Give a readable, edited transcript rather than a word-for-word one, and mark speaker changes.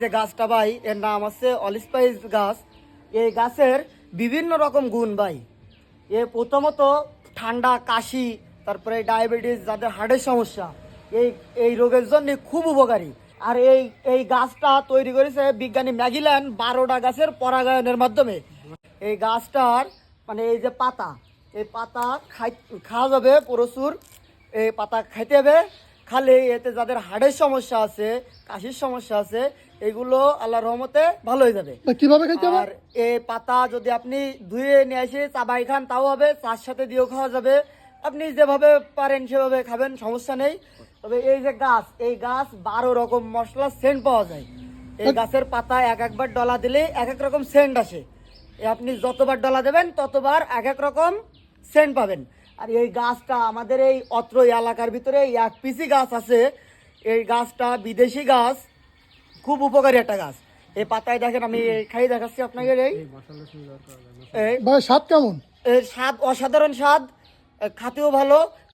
Speaker 1: যে গাছটা ভাই এর নাম আছে অলিস্পাইস গাছ। এই গাছের বিভিন্ন রকম গুণ ভাই। প্রথমত ঠান্ডা, কাশি, তারপরে ডায়াবেটিস, যাদের হার্টের সমস্যা, এই এই রোগের জন্য খুব উপকারী। আর এই গাছটা তৈরি করেছে বিজ্ঞানী ম্যাগিল্যান্ড 12টা গাছের পরাগায়নের মাধ্যমে। এই গাছটার মানে এই যে পাতা, এই পাতা খাওয়া যাবে প্রচুর। এই পাতা খাইতে হবে, খালে এতে যাদের হার্টের সমস্যা আছে, কাশির সমস্যা আছে, এগুলো আল্লাহর রহমতে ভালো হয়ে যাবে।
Speaker 2: কিভাবে খাইতে হবে?
Speaker 1: আর এই পাতা যদি আপনি ধুয়ে নিয়ে এসে চাবাই খান তাও হবে, চার সাথে দিয়েও খাওয়া যাবে। আপনি যেভাবে পারেন সেভাবে খাবেন, সমস্যা নেই। তবে এই যে গাছ, এই গাছ 12 রকম মশলা সেন্ট পাওয়া যায়। এই গাছের পাতা একবার ডলা দিলে এক এক রকম সেন্ট আসে। আপনি যতবার ডলা দেবেন ততবার এক এক রকম সেন্ট পাবেন। আর এই গাছটা আমাদের এই অত্র এলাকার ভিতরে এক পিসি গাছ আছে। এই গাছটা বিদেশি গাছ, খুব উপকারী একটা গাছ। এই পাতায় দেখেন, আমি খাই দেখাচ্ছি আপনাকে।
Speaker 2: ভাই স্বাদ কেমন?
Speaker 1: এর স্বাদ অসাধারণ স্বাদ, খাতেও ভালো।